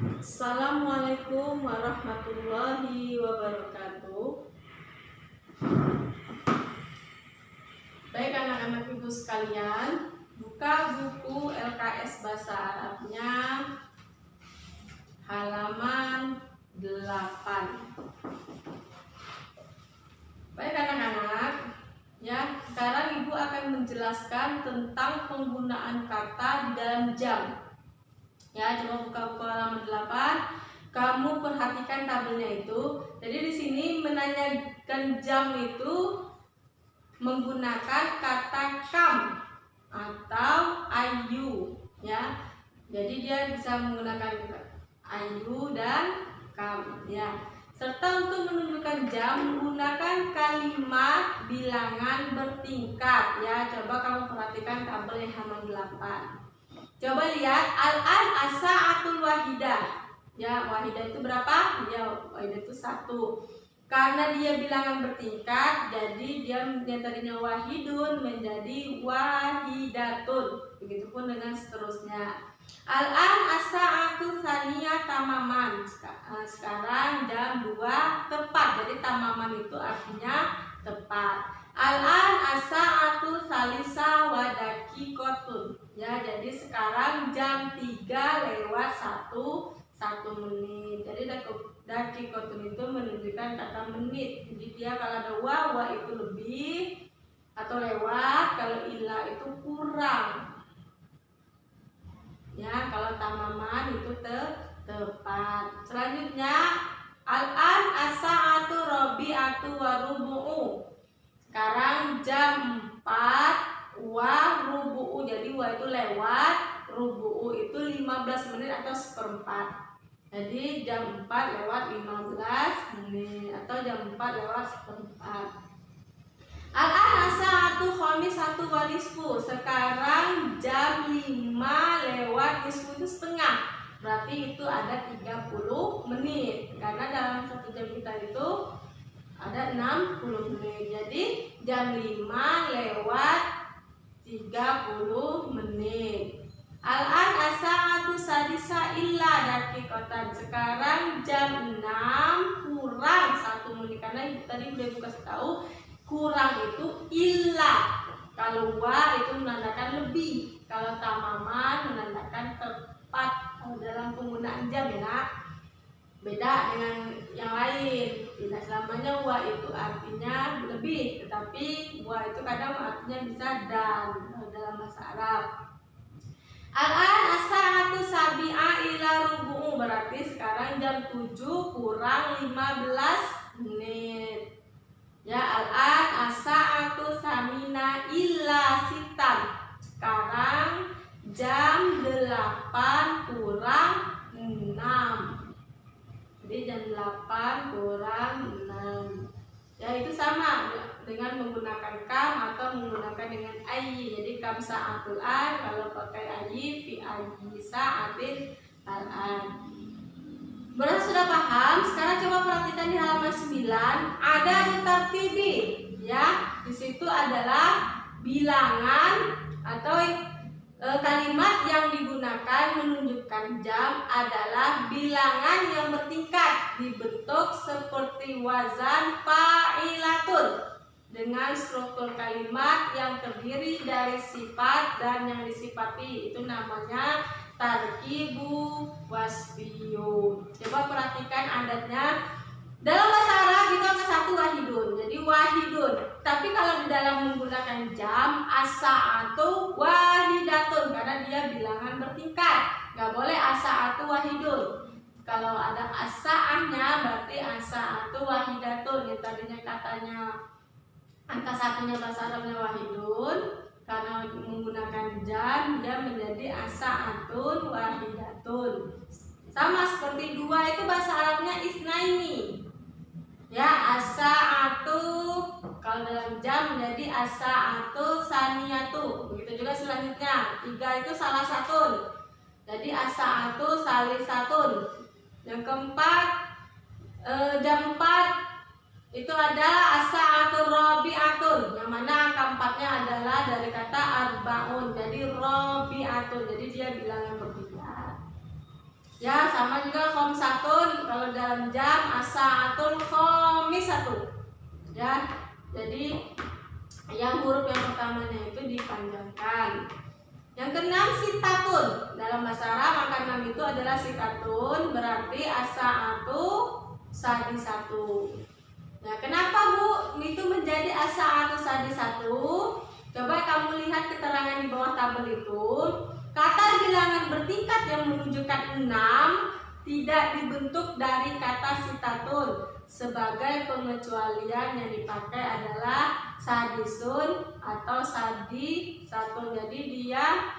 Assalamualaikum warahmatullahi wabarakatuh. Baik anak-anak ibu sekalian, buka buku LKS Bahasa Arabnya halaman 8. Baik anak-anak, ya, sekarang ibu akan menjelaskan tentang penggunaan kata di dalam jam. Ya, coba buka buku halaman 8. Kamu perhatikan tabelnya itu. Jadi di sini menanyakan jam itu menggunakan kata kam atau ayu, ya. Jadi dia bisa menggunakan ayu dan kam, ya. Serta untuk menunjukkan jam menggunakan kalimat bilangan bertingkat, ya. Coba kamu perhatikan tabel yang halaman 8. Coba lihat al-an as-sa'atul wahidah. Ya, wahidah itu berapa? Ya, wahidah itu 1. Karena dia bilangan bertingkat, jadi dia yang tadinya wahidun menjadi wahidatun. Begitupun dengan seterusnya. Al-an as-sa'atul tsaniyah tamaman. Sekarang jam 2 tepat. Jadi tamaman itu artinya tepat. Al-an as-sa'atu salisa wa daqiqatun. Ya, jadi sekarang jam 3 lewat 1 menit. Jadi daqiqatun itu menunjukkan kata menit. Jadi dia kalau ada wa itu lebih atau lewat, kalau ila itu kurang. Ya, kalau tamaman itu tepat. Selanjutnya al-an as-sa'atu rabi'atu wa rubu'u. Sekarang jam 4 wa rubu'u. Jadi wa itu lewat, rubu'u itu 15 menit atau seperempat. Jadi jam 4 lewat 15 menit atau jam 4 lewat seperempat. Al-an as-sa'atu khamisatu wa nisfu. Sekarang jam 5 lewat nisfu itu setengah. Berarti itu ada 30 menit. Karena dalam satu jam kita itu ada 60 menit. Jadi jam 5 lewat 30 menit. Al-an as-sa'atu sadisa illa daqiqatan. Sekarang jam 6 kurang 1 menit. Karena tadi udah kasih tahu kurang itu illa. Kalau wa itu menandakan lebih. Kalau tamaman menandakan tepat. Dalam penggunaan jam, ya nak, beda dengan yang lain. Tidak selamanya wa itu artinya lebih, tetapi wa itu kadang artinya bisa dan dalam bahasa Arab. Al-an as-sa'atu sabi'a ila rubu'u. Berarti sekarang jam 7 kurang 15 menit. Ya, al-an as-sa'atu samina illa sitan. Sekarang jam 8 kurang 6. Jadi jam 8 kurang 6. Ya, itu sama dengan menggunakan kam atau menggunakan dengan ayyi. Jadi kam sa'atul an, kalau pakai ayyi fi ayyi sa'atin al-an. Berarti sudah paham? Sekarang coba perhatikan di halaman 9 ada tartibi. Ya, di situ adalah bilangan atau kalimat yang digunakan menunjukkan jam adalah bilangan yang bertingkat dibentuk seperti wazan fa'ilatun dengan struktur kalimat yang terdiri dari sifat dan yang disifati. Itu namanya tarkibu wasfiyun. Coba perhatikan adatnya. Dalam bahasa Arab itu angka 1 wahidun. Jadi wahidun. Tapi kalau di dalam menggunakan jam as-sa'atu wahidatun karena dia bilangan bertingkat. Gak boleh as-sa'atu wahidun. Kalau ada as-sa'ahnya berarti as-sa'atu wahidatun. Yang tadinya katanya angka 1-nya bahasa Arabnya wahidun, karena menggunakan jam dia menjadi as-sa'atun wahidatun. Sama seperti 2 itu bahasa Arabnya isnaini. Ya, as-sa'atu kalau dalam jam menjadi as-sa'atu saniyatu. Begitu juga selanjutnya. 3 itu salah satu. Jadi as-sa'atu salisatun. Yang keempat jam 4 itu adalah as-sa'atu rabi'atun. Yang mana angka 4-nya adalah dari kata arba'un. Jadi rabi'atun. Jadi dia bilangan bertiga. Ya, sama juga khamsatun kalau dalam jam as-sa'atul khamisatu. Ya, jadi yang huruf yang pertamanya itu dipanjangkan. Yang keenam sitatun. Dalam bahasa Arab angka 6 itu adalah sitatun, berarti as-sa'atu sadisatu. Nah, kenapa Bu itu menjadi as-sa'atu sadisatu? Coba kamu lihat keterangan di bawah tabel itu. Kata bilangan bertingkat yang menunjukkan 6 tidak dibentuk dari kata sitatun. Sebagai pengecualian yang dipakai adalah sadisun atau sadisatun. Jadi dia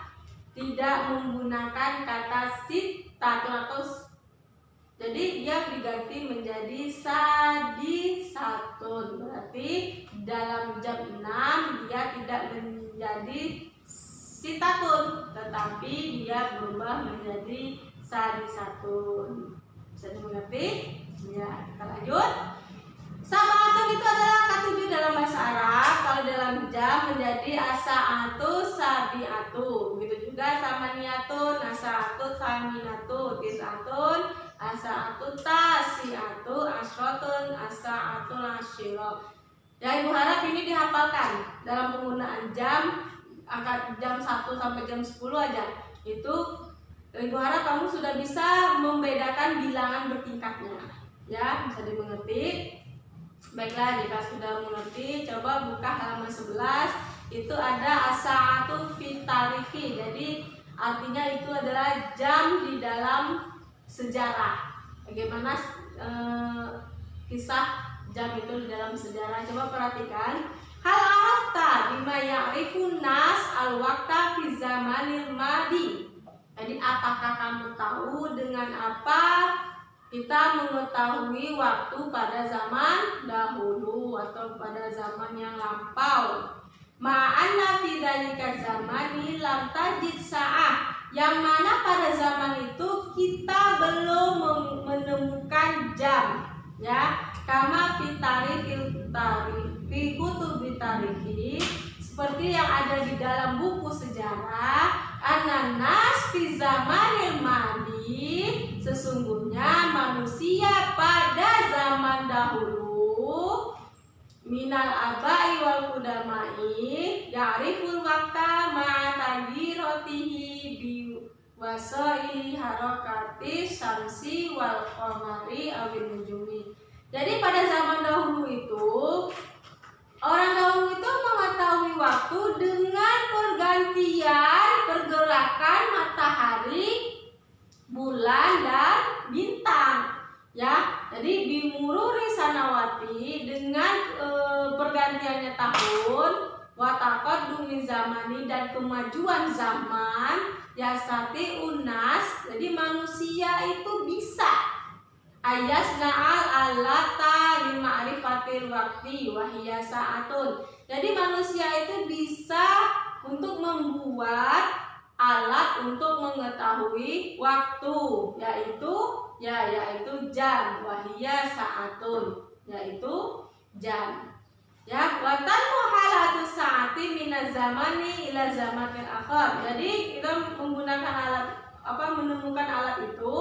tidak menggunakan kata sitatun atau jadi dia diganti menjadi sadisatun. Berarti dalam jam 6 dia tidak menjadi sitatun, tetapi dia berubah menjadi sadisatun. Bisa dimengerti? Ya, kita lanjut. Sab'atun itu adalah angka 7 dalam bahasa Arab. Kalau dalam jam menjadi as-sa'atu sabi'atu. Begitu juga samaniyatun, as-sa'atu saminatu, tis'atun, as-sa'atu tasi'atu, asratun, as-sa'atu asyira. Ya, Ibu harap ini dihafalkan dalam penggunaan jam, angka jam 1 sampai jam 10 aja. Itu Ibu harap kamu sudah bisa membedakan bilangan bertingkatnya. Ya, bisa dimengerti. Baiklah, jika sudah mengerti, coba buka halaman 11. Itu ada as-sa'atu fi tarikhi. Jadi artinya itu adalah jam di dalam sejarah. Bagaimana kisah jam itu di dalam sejarah? Coba perhatikan. Hal arafta bima ya'rifun nas al-waqta fi zamanil madi. Jadi apakah kamu tahu dengan apa kita mengetahui waktu pada zaman dahulu atau pada zaman yang lampau? Ma'anna fi dzalika zamani lam tajid sa'ah. Yang mana pada zaman itu kita belum menemukan jam. Ya, kama fi tarikhil tarikh fi kutubi tarikhi, seperti yang ada di dalam buku sejarah. Ananas fi zamanil madi, sesungguhnya manusia pada zaman dahulu minal abai wal qudamai ya'riful waqta ma'a taghirotihi bi wasaili harakati syamsi wal qamari awin nujumi. Jadi pada zaman dahulu itu orang dahulu itu mengetahui waktu dengan pergantian pergerakan matahari, bulan, dan bintang. Ya, jadi bimururi sanawati dengan pergantiannya tahun, wataqaddumi zamani dan kemajuan zaman, yasati unas. Jadi manusia itu bisa ayasna'al alata lima'rifatil waqti wahiyya sa'atun. Jadi manusia itu bisa untuk membuat alat untuk mengetahui waktu, yaitu jam, wahiyya sa'atun, yaitu jam. Ya, watan muhalatu sa'ati minaz zamani ila zamanil akhar. Jadi kita menggunakan alat menemukan alat itu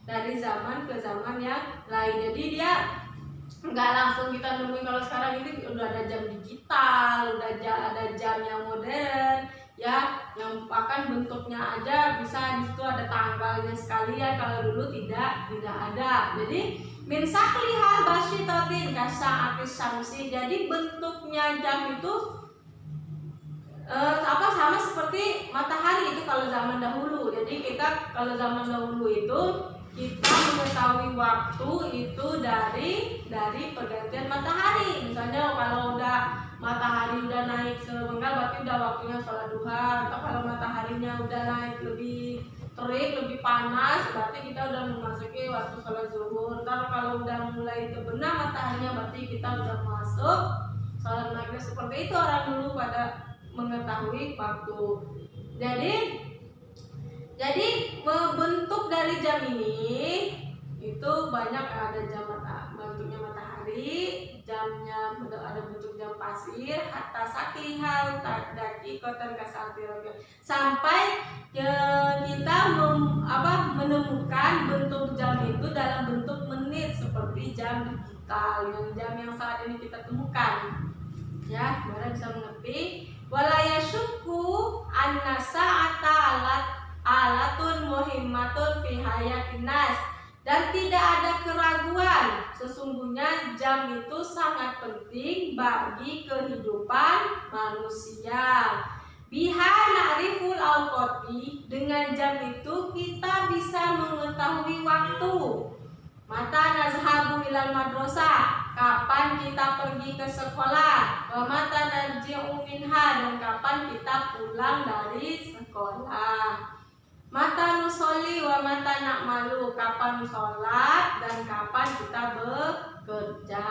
dari zaman ke zaman yang lain. Jadi dia nggak langsung kita nemuin. Kalau sekarang ini udah ada jam digital, udah ada jam yang modern, ya, yang bahkan bentuknya aja bisa di situ ada tanggalnya sekalian. Kalau dulu tidak ada. Jadi min saklihal basyitatin kasa'atis syamsi. Jadi bentuknya jam itu sama seperti matahari itu kalau zaman dahulu. Jadi kita kalau zaman dahulu itu kita mengetahui waktu itu dari pergantian matahari. Misalnya kalau udah matahari udah naik semenggal, berarti udah waktunya sholat duha. Atau kalau mataharinya udah naik lebih terik, lebih panas, berarti kita udah memasuki waktu sholat zuhur. Ntar kalau udah mulai terbenam mataharinya, berarti kita udah masuk sholat maghrib. Seperti itu orang dulu pada mengetahui waktu. Jadi bentuk dari jam ini itu banyak. Ada jam bentuknya matahari, jamnya ada bentuk jam pasir, hatta saklihal tadaki kotan kasatir, sampai kita menemukan digital, jam yang saat ini kita temukan. Ya, Bunda bisa mengerti. Wala yasyukku anna sa'ata alatun muhimmatun fi hayatin nas. Dan tidak ada keraguan, sesungguhnya jam itu sangat penting bagi kehidupan manusia. Biha na'riful awqati, dengan jam itu kita bisa mengetahui waktu. Mata nazhabu ilal madrasah, kapan kita pergi ke sekolah. Wa mata narji'u minha, dan kapan kita pulang dari sekolah. Mata nusolli wa mata na'malu, kapan sholat dan kapan kita bekerja.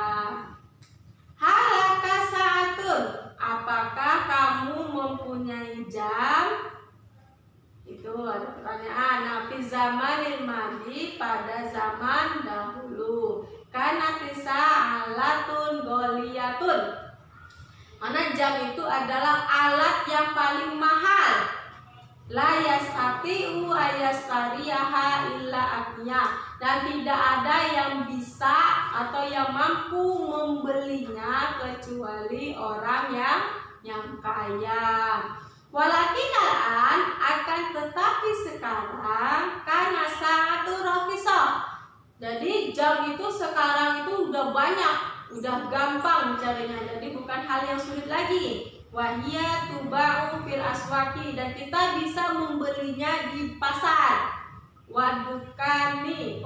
Halaka sa'atun, apakah kamu mempunyai jam? Itu ada pertanyaan. Nafi zamanil madi, pada zaman dahulu. Karena tisa alatun goliyatun, mana jam itu adalah alat yang paling mahal. La yastati'u ayastariyaha illa agniya, dan tidak ada yang bisa atau yang mampu membelinya kecuali orang yang kaya. Walakin al-an, akan tetapi sekarang karena satu rafisah. Jadi jam itu sekarang itu udah banyak, udah gampang mencarinya. Jadi bukan hal yang sulit lagi. Wahia tuba'u fil aswaki, dan kita bisa membelinya di pasar. Wadukani,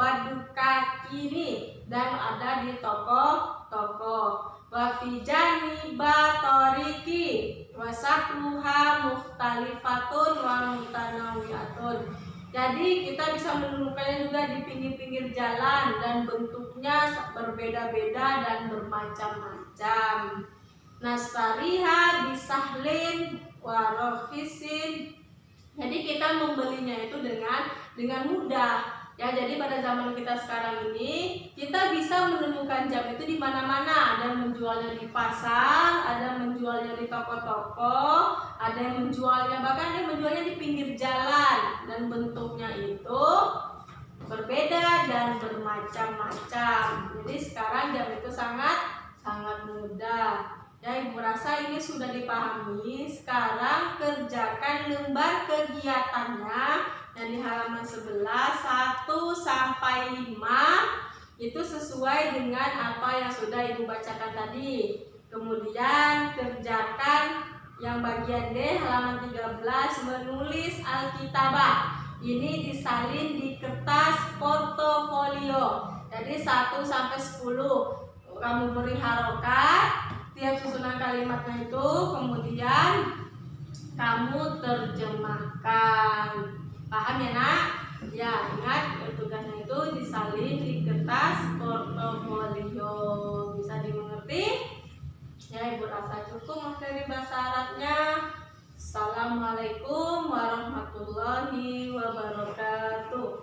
dan ada di toko-toko. Wafijani batoriki, wasakluha mukhtalifatun wa mutanawiyatun. Jadi kita bisa menemukannya juga di pinggir-pinggir jalan, dan bentuknya berbeda-beda dan bermacam-macam. Nastariha bisahlin warofisin. Jadi kita membelinya itu dengan mudah. Ya, jadi pada zaman kita sekarang ini kita bisa menemukan jam itu di mana-mana. Ada yang menjualnya di pasar, ada yang menjualnya di toko-toko, ada yang menjualnya, bahkan ada yang menjualnya di pinggir jalan, dan bentuknya itu berbeda dan bermacam-macam. Jadi sekarang jam itu sangat mudah. Ya, Ibu rasa ini sudah dipahami. Sekarang kerjakan lembar kegiatannya dan di halaman 11 1 sampai 5 itu sesuai dengan apa yang sudah Ibu bacakan tadi. Kemudian kerjakan yang bagian D halaman 13, menulis alkitabah. Ini disalin di kertas portofolio. Jadi 1 sampai 10 kamu beri harokat tiap susunan kalimatnya itu, kemudian kamu terjemahkan. Paham ya nak? Ya, ingat tugasnya itu disalin di kertas portofolio. Bisa dimengerti? Ya, Ibu rasa cukup materi bahasa Arabnya. Assalamualaikum warahmatullahi wabarakatuh.